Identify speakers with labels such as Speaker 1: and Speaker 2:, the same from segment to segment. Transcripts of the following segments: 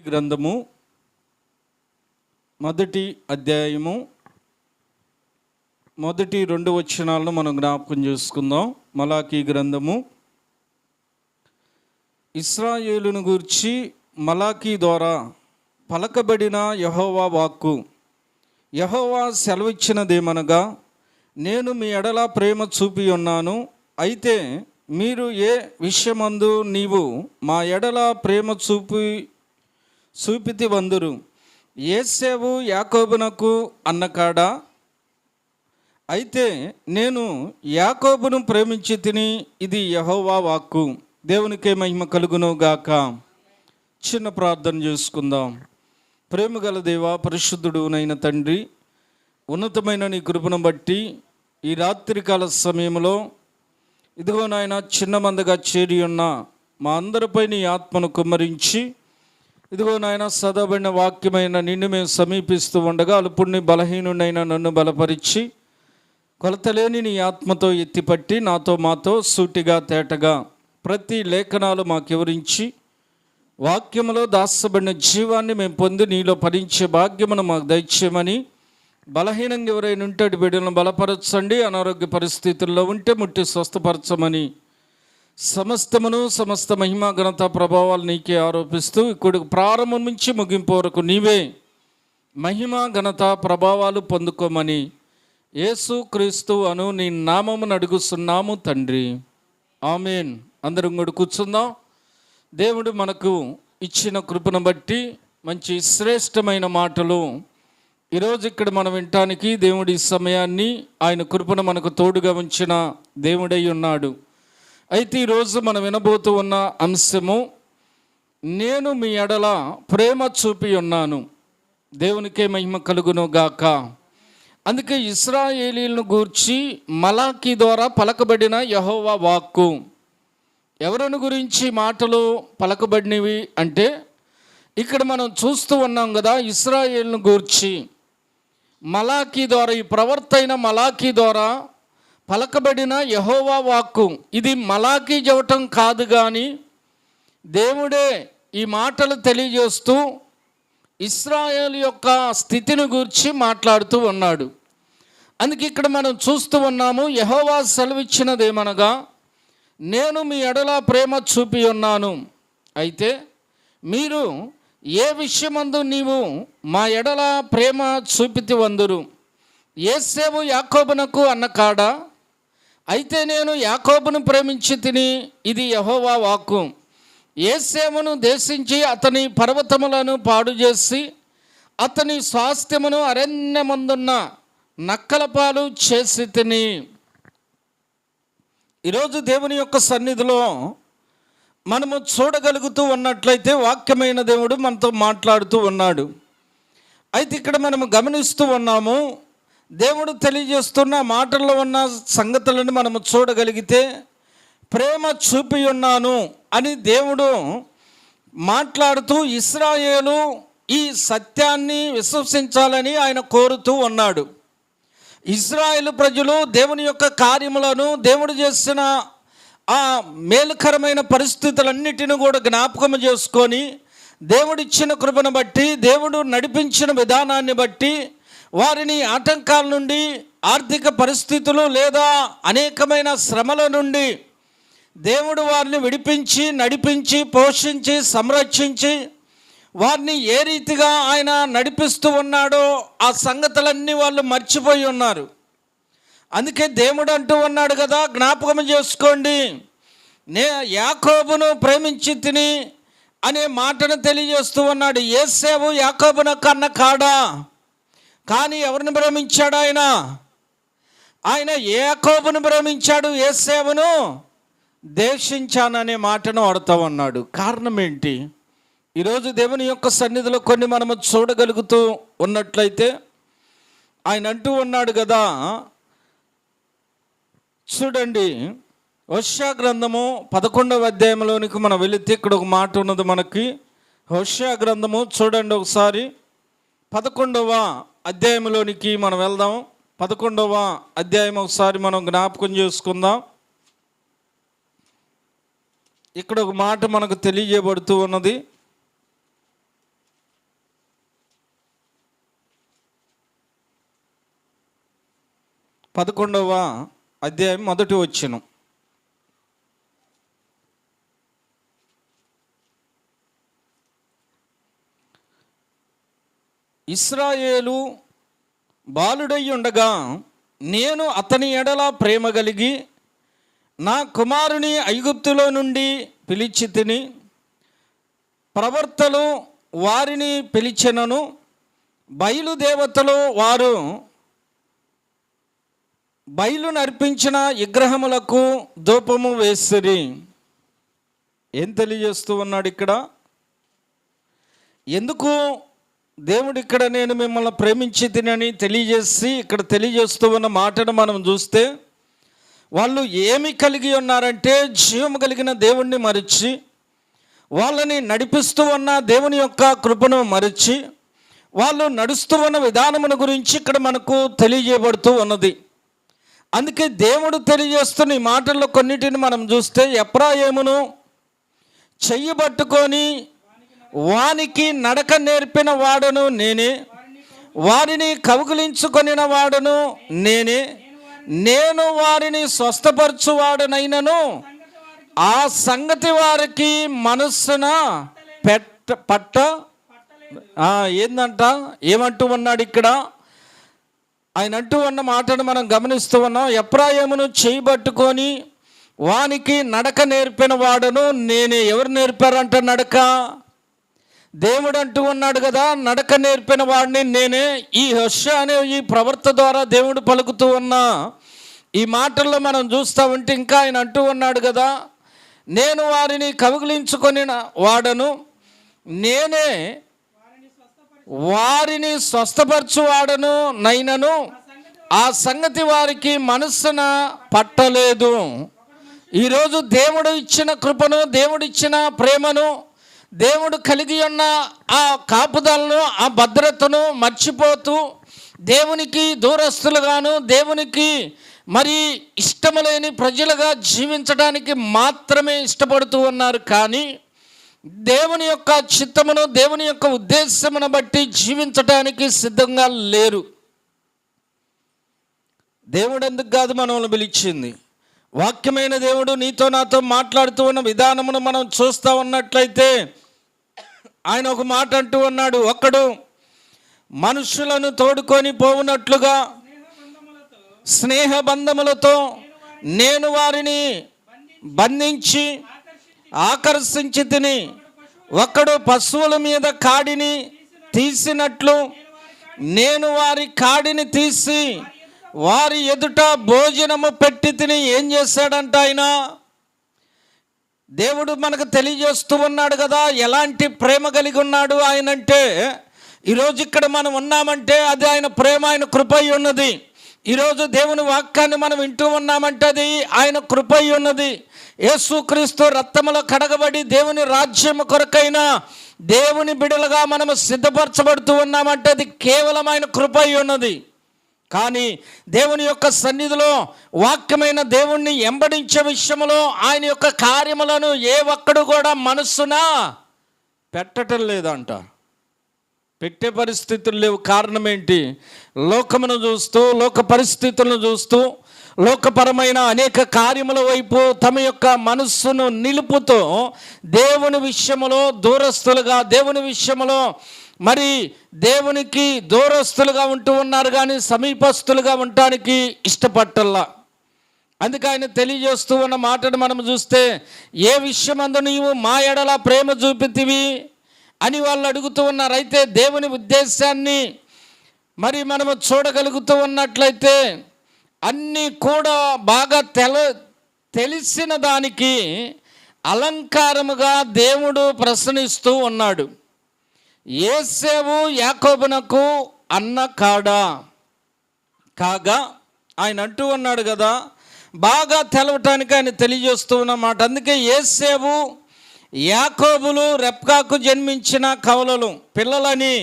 Speaker 1: గ్రంథము మొదటి అధ్యాయము మొదటి 2 వచనాలను మనం జ్ఞాపకం చేసుకుందాం. మలాకీ గ్రంథము ఇశ్రాయేలును గూర్చి మలాకీ ద్వారా పలకబడిన యెహోవా వాక్కు. యెహోవా సెలవిచ్చినదేమనగా, నేను మీ ఎడల ప్రేమ చూపి ఉన్నాను. అయితే మీరు ఏ విషయమందు నీవు మా ఎడల ప్రేమ చూపితి వందురు. యేసేవు యాకోబునకు అన్నకాడా? అయితే నేను యాకోబును ప్రేమించి తిని, ఇది యెహోవా వాక్కు. దేవునికే మహిమ కలుగును గాక. చిన్న ప్రార్థన చేసుకుందాం. ప్రేమగల దేవా, పరిశుద్ధుడునైన తండ్రి, ఉన్నతమైన నీ కృపను బట్టి ఈ రాత్రికాల సమయంలో ఇదిగో నాయన చిన్న మందగా చేరి ఉన్న మా అందరిపై నీ ఆత్మను కుమ్మరించి, ఇదిగో నాయన చదవబడిన వాక్యమైన నిన్ను మేము సమీపిస్తూ ఉండగా అల్పుణ్ణి బలహీనుడైన నన్ను బలపరిచి కొలతలేని నీ ఆత్మతో ఎత్తిపట్టి నాతో మాతో సూటిగా తేటగా ప్రతి లేఖనాలు మాకు వివరించి వాక్యములో దాచబడిన జీవాన్ని మేము పొంది నీలో ఫలించే భాగ్యమును మాకు దయచేయమని, బలహీనంగా ఎవరైనా ఉంటే బిడ్డలను బలపరచండి, అనారోగ్య పరిస్థితుల్లో ఉంటే ముట్టి స్వస్థపరచమని సమస్త మహిమ ఘనత ప్రభావాలు నీకే ఆరోపిస్తూ ఇక్కడ ప్రారంభం నుంచి ముగింపు వరకు నీవే మహిమ ఘనత ప్రభావాలు పొందుకోమని యేసు క్రీస్తు అను నీ నామమును అడుగుతున్నాము తండ్రి, ఆమేన్. అందరం కూడా కూర్చుందాం. దేవుడు మనకు ఇచ్చిన కృపను బట్టి మంచి శ్రేష్టమైన మాటలు ఈరోజు ఇక్కడ మనం వినటానికి దేవుడి సమయాన్ని, ఆయన కృపను మనకు తోడుగా ఉంచిన దేవుడై ఉన్నాడు. అయితే ఈరోజు మనం వినబోతూ ఉన్న అంశము, నేను మీ ఎడల ప్రేమ చూపి ఉన్నాను. దేవునికే మహిమ కలుగును గాక. అందుకే ఇశ్రాయేలీలను గూర్చి మలాకీ ద్వారా పలకబడిన యెహోవా వాక్కు. ఎవరిని గురించి మాటలు పలకబడినవి అంటే, ఇక్కడ మనం చూస్తూ ఉన్నాం కదా, ఇశ్రాయేలును గూర్చి మలాకీ ద్వారా, ఈ ప్రవక్త అయిన మలాకీ ద్వారా పలకబడిన యెహోవా వాక్కు. ఇది మలాకీ చెప్పటం కాదు, కానీ దేవుడే ఈ మాటలు తెలియజేస్తూ ఇశ్రాయేలు యొక్క స్థితిని గురించి మాట్లాడుతూ ఉన్నాడు. అందుకే ఇక్కడ మనం చూస్తూ ఉన్నాము, యెహోవా సెలవిచ్చినదేమనగా, నేను మీ ఎడల ప్రేమ చూపి ఉన్నాను. అయితే మీరు ఏ విషయమందు నీవు మా ఎడల ప్రేమ చూపితి వందురు. యేసేవు యాకోబునకు అన్నకాడా? అయితే నేను యాకోబును ప్రేమించి తిని, ఇది యెహోవా వాక్కు. యేసేవును దేశించి అతని పర్వతములను పాడు చేసి అతని స్వాస్థ్యమును అరణ్యమందున్న నక్కల పాలు చేసి తిని. ఈరోజు దేవుని యొక్క సన్నిధిలో మనము చూడగలుగుతూ ఉన్నట్లయితే వాక్యమైన దేవుడు మనతో మాట్లాడుతూ ఉన్నాడు. అయితే ఇక్కడ మనము గమనిస్తూ ఉన్నాము, దేవుడు తెలియజేస్తున్న మాటల్లో ఉన్న సంగతులను మనము చూడగలిగితే, ప్రేమ చూపి ఉన్నాను అని దేవుడు మాట్లాడుతూ ఇశ్రాయేలు ఈ సత్యాన్ని విశ్వసించాలని ఆయన కోరుతూ ఉన్నాడు. ఇశ్రాయేలు ప్రజలు దేవుని యొక్క కార్యములను, దేవుడు చేసిన ఆ మేలుకరమైన పరిస్థితులన్నిటిని కూడా జ్ఞాపకం చేసుకొని, దేవుడిచ్చిన కృపను బట్టి, దేవుడు నడిపించిన విధానాన్ని బట్టి, వారిని ఆటంకాల నుండి, ఆర్థిక పరిస్థితులు లేదా అనేకమైన శ్రమల నుండి దేవుడు వారిని విడిపించి, నడిపించి, పోషించి, సంరక్షించి వారిని ఏ రీతిగా ఆయన నడిపిస్తూ ఉన్నాడో ఆ సంగతులన్నీ వాళ్ళు మర్చిపోయి ఉన్నారు. అందుకే దేవుడు అంటూ ఉన్నాడు కదా, జ్ఞాపకం చేసుకోండి, యాకోబును ప్రేమించి తిని అనే మాటను తెలియజేస్తూ ఉన్నాడు. యేసేవు యాకోబునకు అన్న కాడా? కానీ ఎవరిని ప్రేమించాడు ఆయన? ఆయన యాకోబును ప్రేమించాడు, యేసేవును దేశించాననే మాటను వాడుతూ ఉన్నాడు. కారణం ఏంటి? ఈరోజు దేవుని యొక్క సన్నిధిలో కొన్ని మనము చూడగలుగుతూ ఉన్నట్లయితే, ఆయన అంటూ ఉన్నాడు కదా, చూడండి, హోషేయ గ్రంథము 11వ అధ్యాయంలోనికి మనం వెళితే ఇక్కడ ఒక మాట ఉన్నది మనకి. హోషేయ గ్రంథము చూడండి ఒకసారి, 11వ అధ్యాయంలోనికి మనం వెళ్దాం. 11వ అధ్యాయం ఒకసారి మనం జ్ఞాపకం చేసుకుందాం. ఇక్కడ ఒక మాట మనకు తెలియజేయబడుతూ ఉన్నది. 11వ అధ్యాయం 1వ వచనం. ఇశ్రాయేలు బాలుడై ఉండగా నేను అతని ఎడల ప్రేమ కలిగి నా కుమారుని ఐగుప్తులో నుండి పిలిచి తిని, ప్రవర్తలు వారిని పిలిచెనను, బయలుదేవతలు వారు బయలు నర్పించిన విగ్రహములకు ధూపము వేసిరి. ఏం తెలియజేస్తూ ఉన్నాడు ఇక్కడ? ఎందుకు దేవుడు ఇక్కడ నేను మిమ్మల్ని ప్రేమించి తినని తెలియజేసి ఇక్కడ తెలియజేస్తూ ఉన్న మాటను మనం చూస్తే, వాళ్ళు ఏమి కలిగి ఉన్నారంటే జీవము కలిగిన దేవుణ్ణి మరిచి, వాళ్ళని నడిపిస్తూ ఉన్న దేవుని యొక్క కృపను మరిచి, వాళ్ళు నడుస్తూ ఉన్న విధానమును గురించి ఇక్కడ మనకు తెలియజేయబడుతూ ఉన్నది. అందుకే దేవుడు తెలియజేస్తున్న ఈ మాటల్లో కొన్నిటిని మనం చూస్తే, ఎఫ్రాయిమును చెయ్యి పట్టుకొని వానికి నడక నేర్పిన వాడును నేనే, వారిని కౌగిలించుకొనిన వాడును నేనే, నేను వారిని స్వస్థపరచువాడునైనను ఆ సంగతి వారికి మనస్సున ఏందంట, ఏమంటూ ఉన్నాడు ఇక్కడ? ఆయన అంటూ ఉన్న మాటను మనం గమనిస్తూ ఉన్నాం. ఎఫ్రాయిమును చేయబట్టుకొని వానికి నడక నేర్పిన వాడును నేనే. ఎవరు నేర్పారంట నడక? దేవుడు అంటూ ఉన్నాడు కదా, నడక నేర్పిన వాడిని నేనే. ఈ హోషేయ అనే ఈ ప్రవర్త ద్వారా దేవుడు పలుకుతూ ఉన్న ఈ మాటల్లో మనం చూస్తూ ఉంటే ఇంకా ఆయన అంటూ ఉన్నాడు కదా, నేను వారిని కౌగిలించుకొని వాడను నేనే, వారిని స్వస్థపరచువాడను నైనను ఆ సంగతి వారికి మనస్సున పట్టలేదు. ఈరోజు దేవుడు ఇచ్చిన కృపను, దేవుడు ఇచ్చిన ప్రేమను, దేవుడు కలిగి ఉన్న ఆ కాపుదలను, ఆ భద్రతను మర్చిపోతూ దేవునికి దూరస్తులుగాను, దేవునికి మరి ఇష్టము లేని ప్రజలుగా జీవించడానికి మాత్రమే ఇష్టపడుతూ ఉన్నారు. కానీ దేవుని యొక్క చిత్తమును, దేవుని యొక్క ఉద్దేశమును బట్టి జీవించడానికి సిద్ధంగా లేరు. దేవుడు ఎందుకు కాదు మనల్ని పిలిచింది? వాక్యమైన దేవుడు నీతో నాతో మాట్లాడుతూ ఉన్న విధానమును మనం చూస్తూ ఉన్నట్లయితే ఆయన ఒక మాట అంటూ ఉన్నాడు, ఒక్కడు మనుషులను తోడుకొని పోవునట్లుగా స్నేహబంధములతో నేను వారిని బంధించి ఆకర్షించి తిని, ఒకడు పశువుల మీద కాడిని తీసినట్లు నేను వారి కాడిని తీసి వారి ఎదుట భోజనము పెట్టి తిని. ఏం చేశాడంట ఆయన? దేవుడు మనకు తెలియజేస్తూ ఉన్నాడు కదా ఎలాంటి ప్రేమ కలిగి ఉన్నాడు ఆయన అంటే. ఈరోజు ఇక్కడ మనం ఉన్నామంటే అది ఆయన ప్రేమ, ఆయన కృప అయి ఉన్నది. ఈరోజు దేవుని వాక్యాన్ని మనం వింటూ ఉన్నామంటే అది ఆయన కృప అయి ఉన్నది. యేసుక్రీస్తు రక్తములో కడగబడి దేవుని రాజ్యము కొరకైన దేవుని బిడలుగా మనము సిద్ధపరచబడుతూ ఉన్నామంటే అది కేవలం ఆయన కృప అయి ఉన్నది. కానీ దేవుని యొక్క సన్నిధిలో వాక్యమైన దేవుణ్ణి ఎంబడించే విషయంలో ఆయన యొక్క కార్యములను ఏ ఒక్కడు కూడా మనస్సున పెట్టడం లేదంట. పెట్టే పరిస్థితులు లేవు. కారణం ఏంటి? లోకమును చూస్తూ, లోక పరిస్థితులను చూస్తూ, లోకపరమైన అనేక కార్యముల వైపు తమ యొక్క మనస్సును నిలుపుతూ దేవుని విషయములో దూరస్తులుగా, దేవుని విషయములో మరి దేవునికి దూరస్తులుగా ఉంటూ ఉన్నారు, కానీ సమీపస్తులుగా ఉండటానికి ఇష్టపట్టల్లా. అందుకే ఆయన తెలియజేస్తూ ఉన్న మాటను మనం చూస్తే, ఏ విషయమందు నీవు మా ఎడల ప్రేమ చూపితివి అని వాళ్ళు అడుగుతూ ఉన్నారు. అయితే దేవుని ఉద్దేశాన్ని మరి మనము చూడగలుగుతూ ఉన్నట్లయితే అన్నీ కూడా బాగా తెలిసిన దానికి అలంకారముగా దేవుడు ప్రశ్నిస్తూ ఉన్నాడు. యేసేవు యాకోబునకు అన్న కాడా? కాగా ఆయన అంటూ ఉన్నాడు కదా, బాగా తెలవటానికి ఆయన తెలియజేస్తూ ఉన్నమాట. అందుకే యేసేవు యాకోబులు రెబ్కాకు జన్మించిన కవలలు పిల్లలని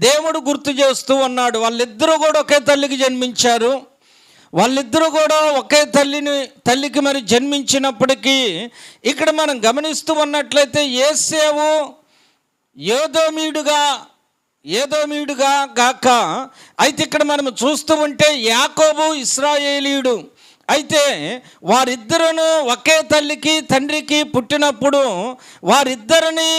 Speaker 1: దేవుడు గుర్తు చేస్తూ ఉన్నాడు. వాళ్ళిద్దరూ కూడా ఒకే తల్లికి జన్మించారు. వాళ్ళిద్దరూ కూడా ఒకే తల్లికి మరి జన్మించినప్పటికీ ఇక్కడ మనం గమనిస్తూ ఉన్నట్లయితే యేసేవు యోదోమీయుడుగా ఏదోమీయుడుగా గాక. అయితే ఇక్కడ మనం చూస్తూ ఉంటే యాకోబు ఇశ్రాయేలీయుడు. అయితే వారిద్దరును ఒకే తల్లికి తండ్రికి పుట్టినప్పుడు వారిద్దరిని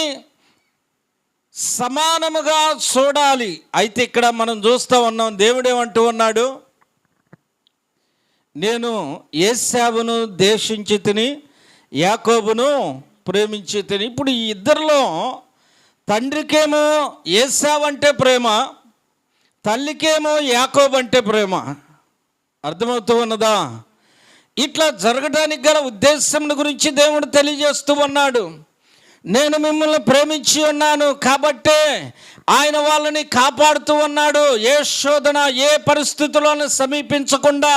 Speaker 1: సమానముగా చూడాలి. అయితే ఇక్కడ మనం చూస్తూ ఉన్నాం, దేవుడేమంటూ ఉన్నాడు, నేను ఏశావును ద్వేషించి తిని యాకోబును ప్రేమించి తిని. ఇప్పుడు ఈ ఇద్దరిలో తండ్రికేమో ఏశావు అంటే ప్రేమ, తల్లికేమో యాకోబు అంటే ప్రేమ. అర్థమవుతూ ఉన్నదా? ఇట్లా జరగడానికి గల ఉద్దేశం గురించి దేవుడు తెలియజేస్తూ ఉన్నాడు. నేను మిమ్మల్ని ప్రేమించి ఉన్నాను కాబట్టే ఆయన వాళ్ళని కాపాడుతూ ఉన్నాడు. ఏ శోధన, ఏ పరిస్థితులను సమీపించకుండా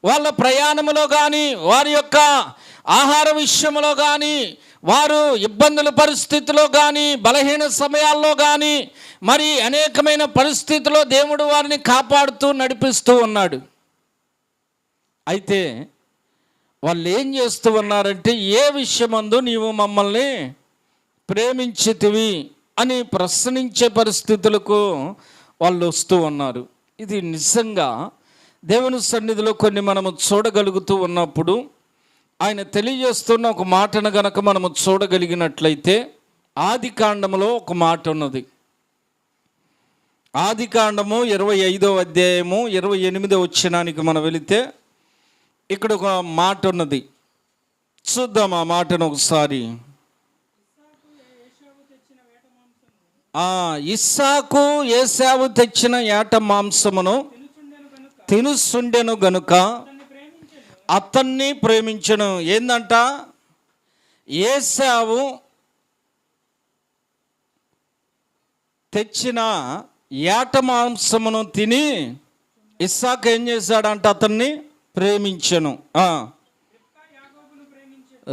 Speaker 1: వాళ్ళ ప్రయాణంలో కానీ, వారి యొక్క ఆహార విషయంలో కానీ, వారు ఇబ్బందుల పరిస్థితిలో కానీ, బలహీన సమయాల్లో కానీ, మరి అనేకమైన పరిస్థితుల్లో దేవుడు వారిని కాపాడుతూ నడిపిస్తూ ఉన్నాడు. అయితే వాళ్ళు ఏం చేస్తూ ఉన్నారంటే, ఏ విషయమందు నీవు మమ్మల్ని ప్రేమించితివి అని ప్రశ్నించే పరిస్థితులకు వాళ్ళు వస్తూ ఉన్నారు. ఇది నిజంగా దేవుని సన్నిధిలో కొన్ని మనము చూడగలుగుతూ ఉన్నప్పుడు ఆయన తెలియజేస్తున్న ఒక మాటను గనక మనము చూడగలిగినట్లయితే, ఆది కాండములో ఒక మాట ఉన్నది. ఆది కాండము 25వ అధ్యాయము 28వ వచనానికి మనం వెళితే ఇక్కడ ఒక మాట ఉన్నది. చూద్దాం ఆ మాటను ఒకసారి. ఇస్సాకు ఏశావు తెచ్చిన ఏట మాంసమును తినుసుండెను గనుక అతన్ని ప్రేమించెను. ఏందంట? ఏశావు తెచ్చిన ఏట మాంసమును తిని ఇస్సాకు ఏం చేశాడంట? అతన్ని ప్రేమించెను.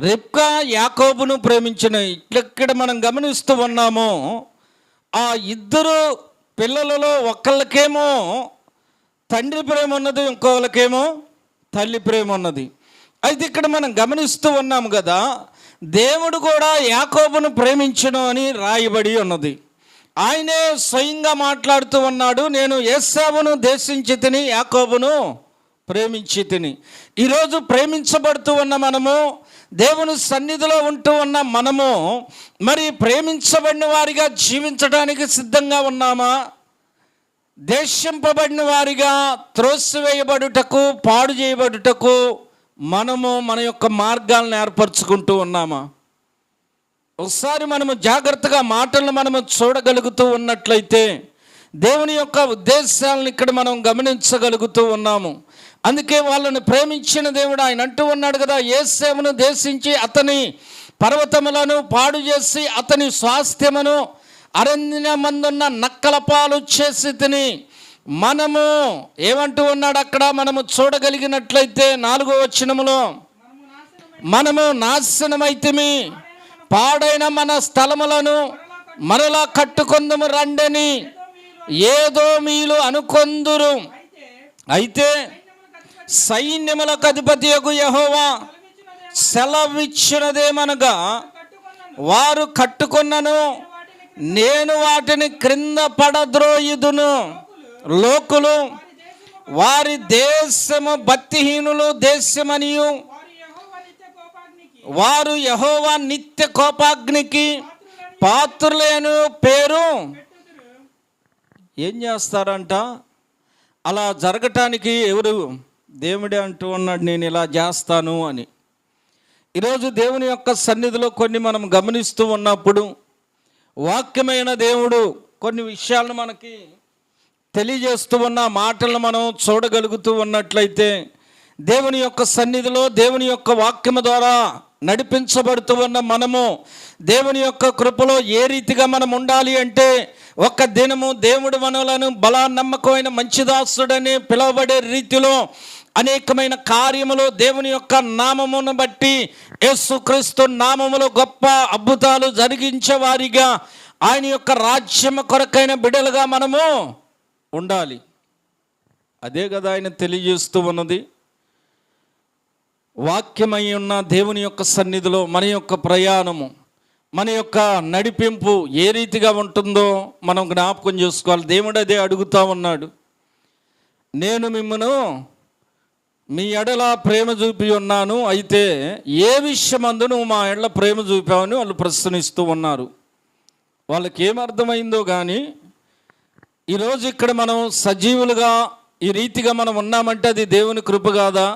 Speaker 1: రిబ్కా యాకోబును ప్రేమించెను. ఇక్కడ మనం గమనిస్తూ ఉన్నాము, ఆ ఇద్దరు పిల్లలలో ఒకళ్ళకేమో తండ్రి ప్రేమ ఉన్నది, ఇంకొకరికేమో తల్లి ప్రేమ ఉన్నది. అయితే ఇక్కడ మనం గమనిస్తూ ఉన్నాము కదా, దేవుడు కూడా యాకోబును ప్రేమించును అని రాయబడి ఉన్నది. ఆయనే స్వయంగా మాట్లాడుతూ ఉన్నాడు, నేను ఏశావును ద్వేషించి తిని యాకోబును ప్రేమించి తిని. ఈరోజు ప్రేమించబడుతూ ఉన్న మనము, దేవుని సన్నిధిలో ఉంటూ ఉన్న మనము, మరి ప్రేమించబడిన వారిగా జీవించడానికి సిద్ధంగా ఉన్నామా? దేశింపబడిన వారిగా త్రోసివేయబడుటకు, పాడు చేయబడుటకు మనము మన యొక్క మార్గాలను ఏర్పరచుకుంటూ ఉన్నామా? ఒకసారి మనము జాగ్రత్తగా మాటలను మనము చూడగలుగుతూ ఉన్నట్లయితే దేవుని యొక్క ఉద్దేశాలను ఇక్కడ మనం గమనించగలుగుతూ ఉన్నాము. అందుకే వాళ్ళని ప్రేమించిన దేవుడు ఆయన అంటూ ఉన్నాడు కదా, ఏశావును దేశించి అతని పర్వతములను పాడు చేసి అతని స్వాస్థ్యమును అరణ్యమందున్న నక్కల పాలు చేసి తిని. మనము ఏమంటూ ఉన్నాడు అక్కడ మనము చూడగలిగినట్లయితే 4వ వచనములో, మనము నాశనమైతిమి, పాడైన మన స్థలములను మరలా కట్టుకొందుము రండని ఏదోమీయులు అనుకొందురు. అయితే సైన్యములకు అధిపతియగు యెహోవా సెలవిచ్చినదేమనగా, వారు కట్టుకొన్నను, నేను వాటిని క్రింద పడద్రోయుదును. లోకులు వారి దేశము భక్తిహీనులు దేశమనియు, వారు యెహోవా నిత్య కోపాగ్నికి పాత్రులేను పేరు. ఏం చేస్తారంట? అలా జరగటానికి ఎవరు? దేవుడే అంటూ ఉన్నాడు, నేను ఇలా చేస్తాను అని. ఈరోజు దేవుని యొక్క సన్నిధిలో కొన్ని మనం గమనిస్తూ ఉన్నప్పుడు, వాక్యమైన దేవుడు కొన్ని విషయాలను మనకి తెలియజేస్తూ ఉన్న మాటలను మనం చూడగలుగుతూ ఉన్నట్లయితే, దేవుని యొక్క సన్నిధిలో దేవుని యొక్క వాక్యము ద్వారా నడిపించబడుతూ ఉన్న మనము దేవుని యొక్క కృపలో ఏ రీతిగా మనం ఉండాలి అంటే, ఒక్క దినము దేవుడు మనలను బలా నమ్మకమైన మంచిదాసుడని పిలువబడే రీతిలో అనేకమైన కార్యములు దేవుని యొక్క నామమును బట్టి, యేసుక్రీస్తు నామములో గొప్ప అద్భుతాలు జరిగించే వారిగా, ఆయన యొక్క రాజ్యము కొరకైన బిడ్డలుగా మనము ఉండాలి. అదే కదా ఆయన తెలియజేస్తూ ఉన్నది. వాక్యమై ఉన్న దేవుని యొక్క సన్నిధిలో మన యొక్క ప్రయాణము, మన యొక్క నడిపింపు ఏ రీతిగా ఉంటుందో మనం జ్ఞాపకం చేసుకోవాలి. దేవుడు అదే అడుగుతూ ఉన్నాడు. నేను మిమ్మను మీ ఎడల ప్రేమ చూపి ఉన్నాను, అయితే ఏ విషయమందు నువ్వు మా ఎడల ప్రేమ చూపావని వాళ్ళు ప్రశ్నిస్తూ ఉన్నారు. వాళ్ళకి ఏమర్థమైందో కానీ ఈరోజు ఇక్కడ మనం సజీవులుగా ఈ రీతిగా మనం ఉన్నామంటే అది దేవుని కృప కాదా?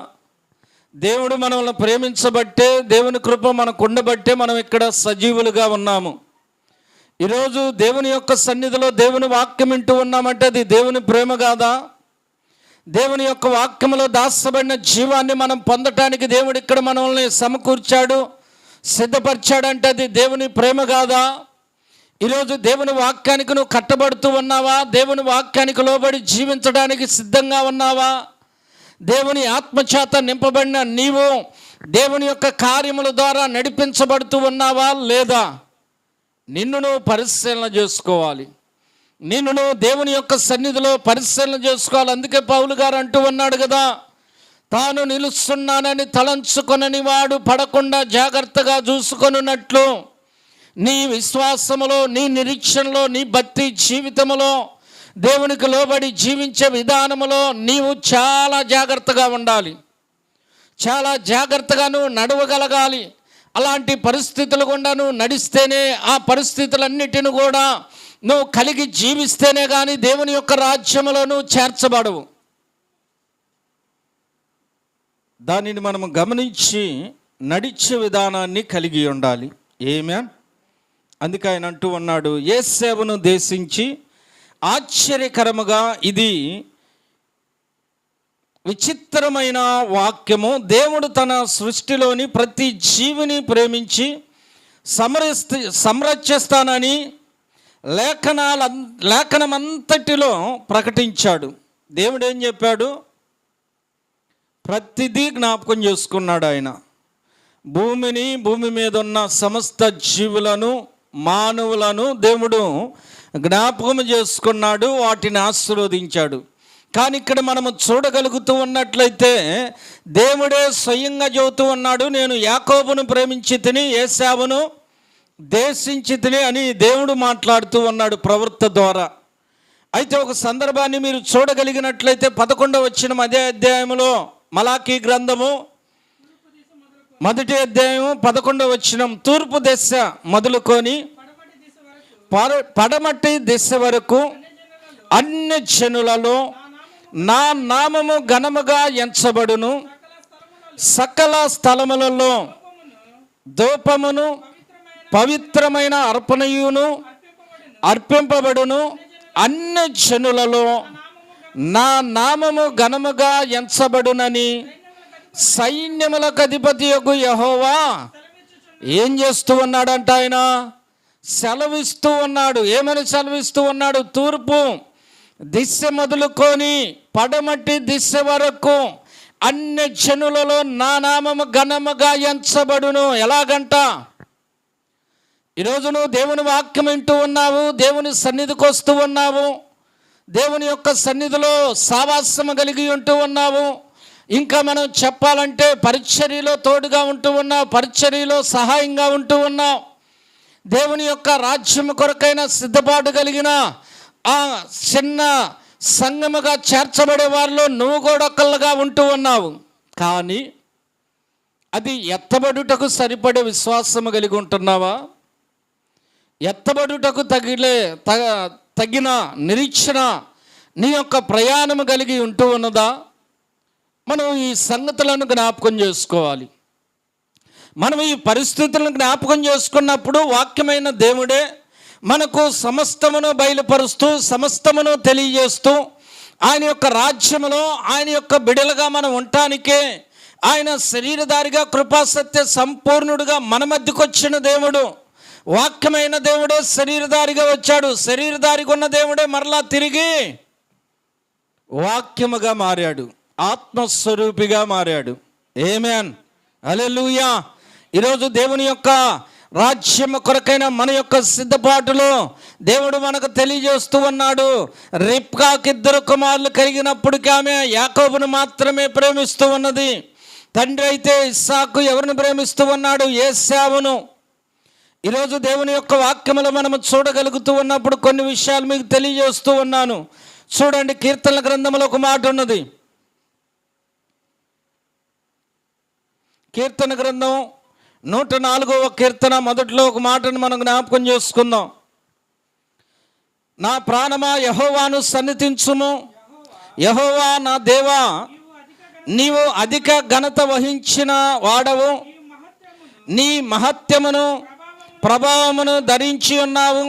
Speaker 1: దేవుడు మనల్ని ప్రేమించబట్టే, దేవుని కృప మనకు ఉండబట్టే మనం ఇక్కడ సజీవులుగా ఉన్నాము. ఈరోజు దేవుని యొక్క సన్నిధిలో దేవుని వాక్యం వింటూ ఉన్నామంటే అది దేవుని ప్రేమ కాదా? దేవుని యొక్క వాక్యంలో దాచబడిన జీవాన్ని మనం పొందటానికి దేవుడు ఇక్కడ మనల్ని సమకూర్చాడు, సిద్ధపరిచాడంటే అది దేవుని ప్రేమ కాదా? ఈరోజు దేవుని వాక్యానికి నువ్వు కట్టబడుతూ ఉన్నావా? దేవుని వాక్యానికి లోబడి జీవించడానికి సిద్ధంగా ఉన్నావా? దేవుని ఆత్మచేత నింపబడిన నీవు దేవుని యొక్క కార్యముల ద్వారా నడిపించబడుతూ ఉన్నావా లేదా? నిన్ను నువ్వు పరిశీలన చేసుకోవాలి. నిన్ను నువ్వు దేవుని యొక్క సన్నిధిలో పరిశీలన చేసుకోవాలి. అందుకే పౌలు గారు అంటూ ఉన్నాడు కదా, తాను నిలుస్తున్నానని తలంచుకొనని వాడు పడకుండా జాగ్రత్తగా చూసుకొనున్నట్లు నీ విశ్వాసములో, నీ నిరీక్షణలో, నీ భక్తి జీవితములో, దేవునికి లోబడి జీవించే విధానములో నీవు చాలా జాగ్రత్తగా ఉండాలి. చాలా జాగ్రత్తగా నువ్వు నడవగలగాలి. అలాంటి పరిస్థితులు గుండా నువ్వు నడిస్తేనే, ఆ పరిస్థితులన్నిటిని కూడా నువ్వు కలిగి జీవిస్తేనే కానీ దేవుని యొక్క రాజ్యములో నువ్వు చేర్చబడవు. దానిని మనం గమనించి నడిచే విధానాన్ని కలిగి ఉండాలి. ఆమేన్. అందుకే ఆయన అంటూ ఉన్నాడు, యేసేవును దేశించి ఆశ్చర్యకరముగా ఇది విచిత్రమైన వాక్యము, దేవుడు తన సృష్టిలోని ప్రతి జీవిని ప్రేమించి సంరక్షిస్తానని లేఖనమంతటిలో ప్రకటించాడు. దేవుడు ఏం చెప్పాడు? ప్రతిదీ జ్ఞాపకం చేసుకున్నాడు ఆయన. భూమిని, భూమి మీద ఉన్న సమస్త జీవులను, మానవులను దేవుడు జ్ఞాపకం చేసుకున్నాడు, వాటిని ఆశీర్వదించాడు. కానీ ఇక్కడ మనము చూడగలుగుతూ ఉన్నట్లయితే దేవుడే స్వయంగా చెబుతూ ఉన్నాడు, నేను యాకోబును ప్రేమించి తిని ఏశావును దేశించి తిని అని దేవుడు మాట్లాడుతూ ఉన్నాడు ప్రవక్త ద్వారా. అయితే ఒక సందర్భాన్ని మీరు చూడగలిగినట్లయితే 11వ వచనం అదే అధ్యాయంలో, మలాకీ గ్రంథము 1వ అధ్యాయం 11వ వచనం, తూర్పు దిశ మొదలుకొని పడమటి దిశ వరకు అన్ని జనులలో నా నామము ఘనముగా ఎంచబడును, సకల స్థలములలో ధూపమును పవిత్రమైన అర్పణయును అర్పింపబడును, అన్ని జనులలో నా నామము ఘనముగా ఎంచబడునని సైన్యములకు అధిపతియగు యెహోవా ఏం చేస్తూ ఉన్నాడంట? ఆయన సెలవిస్తూ ఉన్నాడు. ఏమని సెలవిస్తూ ఉన్నాడు? తూర్పు దిశ మొదలుకొని పడమటి దిశ వరకు అన్ని జనులలో నా నామము ఘనముగా ఎంచబడును. ఎలాగంట? ఈరోజు నువ్వు దేవుని వాక్యం వింటూ ఉన్నావు, దేవుని సన్నిధికి వస్తూ ఉన్నావు, దేవుని యొక్క సన్నిధిలో సావాసము కలిగి ఉంటూ ఉన్నావు. ఇంకా మనం చెప్పాలంటే పరిచర్యలో తోడుగా ఉంటూ ఉన్నావు, పరిచర్యలో సహాయంగా ఉంటూ ఉన్నావు. దేవుని యొక్క రాజ్యం కొరకైన సిద్ధపాటు కలిగిన ఆ చిన్న సంఘముగా చేర్చబడే వారిలో నువ్వు కూడా ఒకళ్ళుగా ఉంటూ ఉన్నావు. కానీ అది ఎత్తబడుటకు సరిపడే విశ్వాసము కలిగి ఉంటున్నావా? ఎత్తబడుటకు తగిన నిరీక్షణ నీ యొక్క ప్రయాణము కలిగి ఉంటూ ఉన్నదా? మనం ఈ సంగతులను జ్ఞాపకం చేసుకోవాలి. మనం ఈ పరిస్థితులను జ్ఞాపకం చేసుకున్నప్పుడు వాక్యమైన దేవుడే మనకు సమస్తమును బయలుపరుస్తూ, సమస్తమును తెలియజేస్తూ, ఆయన యొక్క రాజ్యములో ఆయన యొక్క బిడలుగా మనం ఉండటానికే ఆయన శరీరధారిగా కృపాసత్య సంపూర్ణుడుగా మన మధ్యకు వచ్చిన దేవుడు. వాక్యమైన దేవుడే శరీరధారిగా వచ్చాడు. శరీరధారిగా ఉన్న దేవుడే మరలా తిరిగి వాక్యముగా మారాడు, ఆత్మస్వరూపిగా మారాడు. ఆమేన్, హల్లెలూయా. ఈరోజు దేవుని యొక్క రాజ్యం కొరకైన మన యొక్క సిద్ధపాటులో దేవుడు మనకు తెలియజేస్తూ ఉన్నాడు. రిబ్కాకి 2 కుమారులు కలిగినప్పటికీ ఆమె యాకోబును మాత్రమే ప్రేమిస్తూ ఉన్నది. తండ్రి అయితే ఇస్సాకు ఎవరిని ప్రేమిస్తూ ఉన్నాడు? ఏశావును. ఈరోజు దేవుని యొక్క వాక్యములో మనము చూడగలుగుతూ ఉన్నప్పుడు కొన్ని విషయాలు మీకు తెలియజేస్తూ ఉన్నాను. చూడండి, కీర్తనల గ్రంథంలో ఒక మాట ఉన్నది. కీర్తన గ్రంథం 104వ కీర్తన మొదట్లో ఒక మాటను మనం జ్ఞాపకం చేసుకుందాం. నా ప్రాణమా యెహోవాను సన్నిధించుము, యెహోవా నా దేవా నీవు అధిక ఘనత వహించిన వాడవు, నీ మహత్యమును ప్రభావమును ధరించి ఉన్నావు,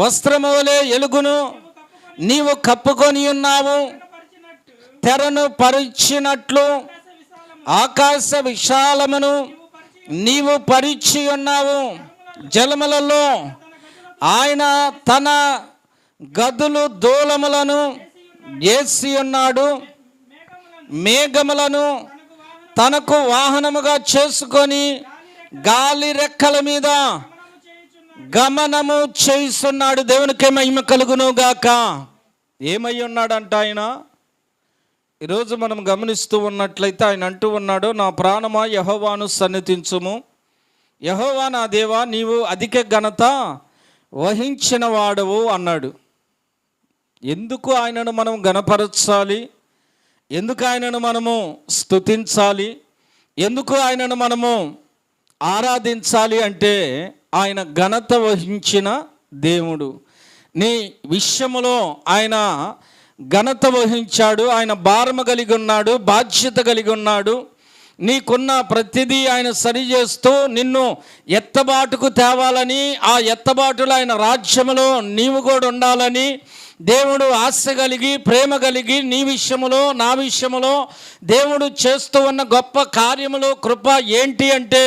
Speaker 1: వస్త్రము వలె ఎలుగును నీవు కప్పుకొని ఉన్నావు, తెరను పరిచినట్లు ఆకాశ విశాలమును నీవు పరిచి ఉన్నావు, జలములలో ఆయన తన గదులు దూలములను వేసి ఉన్నాడు, మేఘములను తనకు వాహనముగా చేసుకొని గాలి రెక్కల మీద గమనము చేస్తున్నాడు. దేవునికి మహిమ కలుగును గాక. ఏమై ఉన్నాడంట ఆయన? ఈరోజు మనం గమనిస్తూ ఉన్నట్లయితే ఆయన అంటూ ఉన్నాడు, నా ప్రాణమా యెహోవాను సన్నిధించుము, యెహోవా నా దేవా నీవు అధిక ఘనత వహించిన వాడవు అన్నాడు. ఎందుకు ఆయనను మనం గణపరచాలి? ఎందుకు ఆయనను మనము స్తుతించాలి? ఎందుకు ఆయనను మనము ఆరాధించాలి అంటే ఆయన ఘనత వహించిన దేవుడు. నీ విషయములో ఆయన ఘనత వహించాడు. ఆయన భారము కలిగి ఉన్నాడు, బాధ్యత కలిగి ఉన్నాడు. నీకున్న ప్రతిదీ ఆయన సరిచేస్తూ నిన్ను ఎత్తబాటుకు తేవాలని, ఆ ఎత్తబాటులో ఆయన రాజ్యములో నీవు కూడా ఉండాలని దేవుడు ఆశ కలిగి, ప్రేమ కలిగి నీ విషయములో నా విషయములో దేవుడు చేస్తూ ఉన్న గొప్ప కార్యములు, కృప ఏంటి అంటే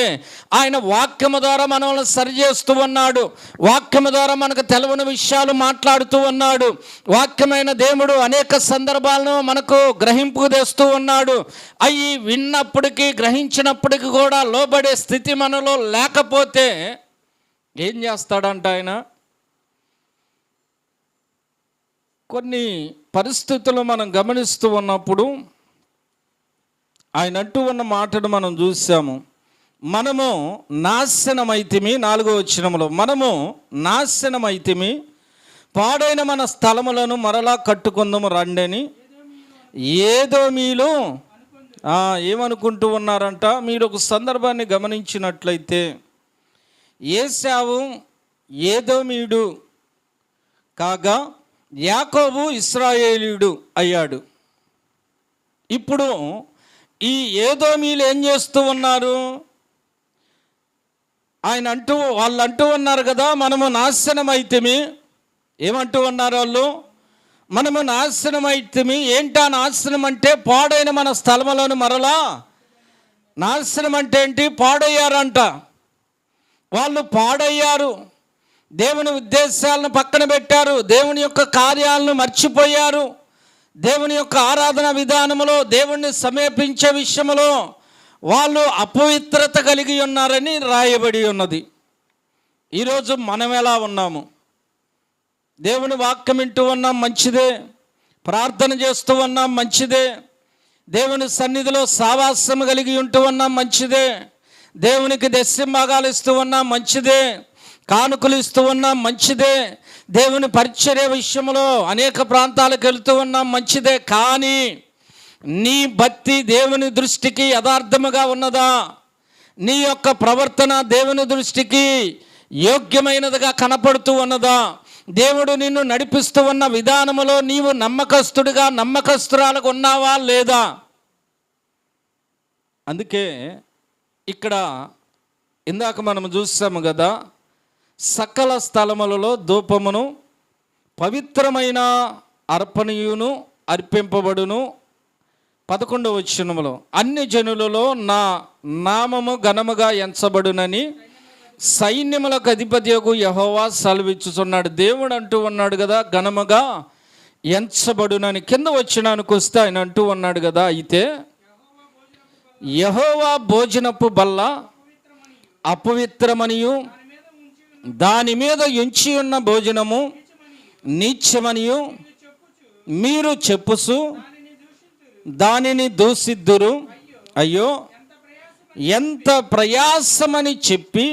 Speaker 1: ఆయన వాక్యము ద్వారా మనల్ని సరిచేస్తూ ఉన్నాడు. వాక్యము ద్వారా మనకు తెలవని విషయాలు మాట్లాడుతూ ఉన్నాడు. వాక్యమైన దేవుడు అనేక సందర్భాలను మనకు గ్రహింపుకు తెస్తూ ఉన్నాడు. అవి విన్నప్పటికీ, గ్రహించినప్పటికీ కూడా లోబడే స్థితి మనలో లేకపోతే ఏం చేస్తాడంట ఆయన? కొన్ని పరిస్థితులు మనం గమనిస్తూ ఉన్నప్పుడు ఆయన అంటూ ఉన్న మాటను మనం చూసాము. మనము నాశనమైతిమి, 4వ వచనములో మనము నాశనమైతిమి, పాడైన మన స్థలములను మరలా కట్టుకుందాము రండని ఏదో మీలో ఏమనుకుంటూ ఉన్నారంట. మీరు ఒక సందర్భాన్ని గమనించినట్లయితే ఏశావు ఏదోమీయుడు కాగా యాకోబు ఇశ్రాయేలీయుడు అయ్యాడు. ఇప్పుడు ఈ ఏదోమీయులు ఏం చేస్తూ ఉన్నారు? వాళ్ళు అంటూ ఉన్నారు కదా, మనము నాశనమైతిమి. ఏమంటూ ఉన్నారు వాళ్ళు? మనము నాశనమైతిమి. ఏంటా నాశనం అంటే? పాడైన మన స్థలములను మరలా. నాశనం అంటే ఏంటి? పాడయ్యారంట. వాళ్ళు పాడయ్యారు, దేవుని ఉద్దేశాలను పక్కన పెట్టారు, దేవుని యొక్క కార్యాలను మర్చిపోయారు, దేవుని యొక్క ఆరాధన విధానములో, దేవుణ్ణి సమీపించే విషయంలో వాళ్ళు అపవిత్రత కలిగి ఉన్నారని రాయబడి ఉన్నది. ఈరోజు మనం ఎలా ఉన్నాము? దేవుని వాక్యం వింటూ ఉన్నాం, మంచిదే. ప్రార్థన చేస్తూ ఉన్నాం, మంచిదే. దేవుని సన్నిధిలో సావాసం కలిగి ఉంటూ ఉన్నాం, మంచిదే. దేవునికి దశంభాగాలు ఇస్తూ ఉన్నాం, మంచిదే. కానుకలు ఇస్తూ ఉన్నాం, మంచిదే. దేవుని పరిచర్య విషయంలో అనేక ప్రాంతాలకు వెళ్తూ ఉన్నాం, మంచిదే. కానీ నీ భక్తి దేవుని దృష్టికి యథార్థముగా ఉన్నదా? నీ యొక్క ప్రవర్తన దేవుని దృష్టికి యోగ్యమైనదిగా కనపడుతూ ఉన్నదా? దేవుడు నిన్ను నడిపిస్తూ ఉన్న విధానములో నీవు నమ్మకస్తుడిగా, నమ్మకస్తురాలుగా ఉన్నావా లేదా? అందుకే ఇక్కడ ఇందాక మనం చూసాము కదా, సకల స్థలములలో ధూపమును పవిత్రమైన అర్పణయును అర్పింపబడును. 11వ వచనములో అన్ని జనులలో నా నామము ఘనముగా ఎంచబడునని సైన్యములకు అధిపతియగు యెహోవా సెలవిచ్చుచున్నాడు. దేవుడు అంటూ ఉన్నాడు కదా, ఘనముగా ఎంచబడునని. కింద వచనానికి వస్తే ఆయన అంటూ ఉన్నాడు కదా, అయితే యెహోవా భోజనపు బల్ల అపవిత్రమనియు దాని మీద ఎంచి ఉన్న భోజనము నీచమనియు మీరు చెప్పుసు దానిని దూషిద్దురు. అయ్యో ఎంత ప్రయాసమని చెప్పి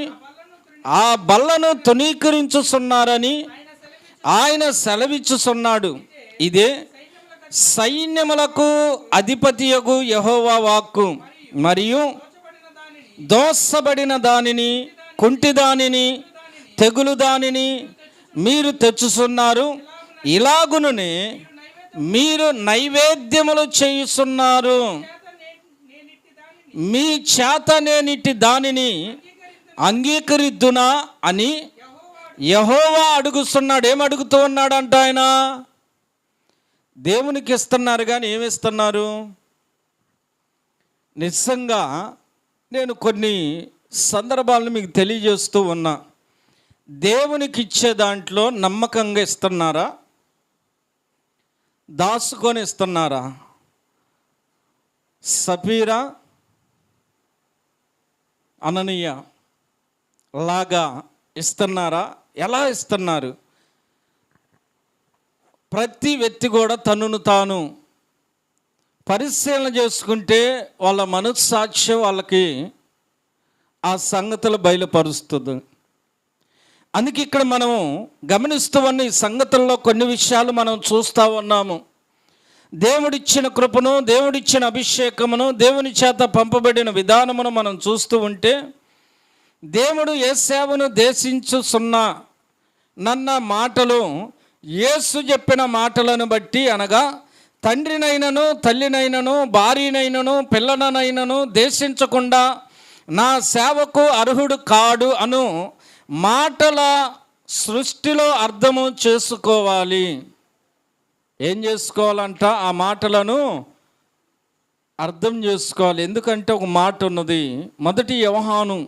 Speaker 1: ఆ బల్లను తునీకరించుచున్నారని ఆయన సెలవిచ్చుచున్నాడు. ఇదే సైన్యములకు అధిపతియగు యెహోవా వాక్కు. మరియు దోసబడిన దానిని, కుంటి దానిని, తెగులు దానిని మీరు తెచ్చుచున్నారు. ఇలాగుననే మీరు నైవేద్యములు చేయుచున్నారు. మీ చేత నేనిట్టి దానిని అంగీకరిద్దునా అని యెహోవా అడుగుతున్నాడు. ఏమడుగుతూ ఉన్నాడంట? ఆయన దేవునికి ఇస్తున్నారు, కానీ ఏమిస్తున్నారు? నిజంగా నేను కొన్ని సందర్భాలను మీకు తెలియజేస్తూ ఉన్నా. దేవునికి ఇచ్చే దాంట్లో నమ్మకంగా ఇస్తున్నారా? దాచుకొని ఇస్తున్నారా? సఫీరా, అననీయ లాగా ఇస్తున్నారా? ఎలా ఇస్తున్నారు? ప్రతి వ్యక్తి కూడా తనను తాను పరిశీలన చేసుకుంటే వాళ్ళ మనస్సాక్ష్యం వాళ్ళకి ఆ సంగతులు బయలుపరుస్తుంది. అందుకే ఇక్కడ మనము గమనిస్తూ ఉన్న ఈ సంగతుల్లో కొన్ని విషయాలు మనం చూస్తూ ఉన్నాము. దేవుడిచ్చిన కృపను, దేవుడిచ్చిన అభిషేకమును, దేవుని చేత పంపబడిన విధానమును మనం చూస్తూ ఉంటే, దేవుడు యేసేవును దేశించుచున్నా నన్న మాటలు యేసు చెప్పిన మాటలను బట్టి, అనగా తండ్రినైనను, తల్లినైనను, భార్యనైనను, పిల్లనైనను దేశించకుండా నా సేవకు అర్హుడు కాడు అను మాటల సృష్టిలో అర్థము చేసుకోవాలి. ఏం చేసుకోవాలంట? ఆ మాటలను అర్థం చేసుకోవాలి. ఎందుకంటే ఒక మాట ఉన్నది, మొదటి యోహాను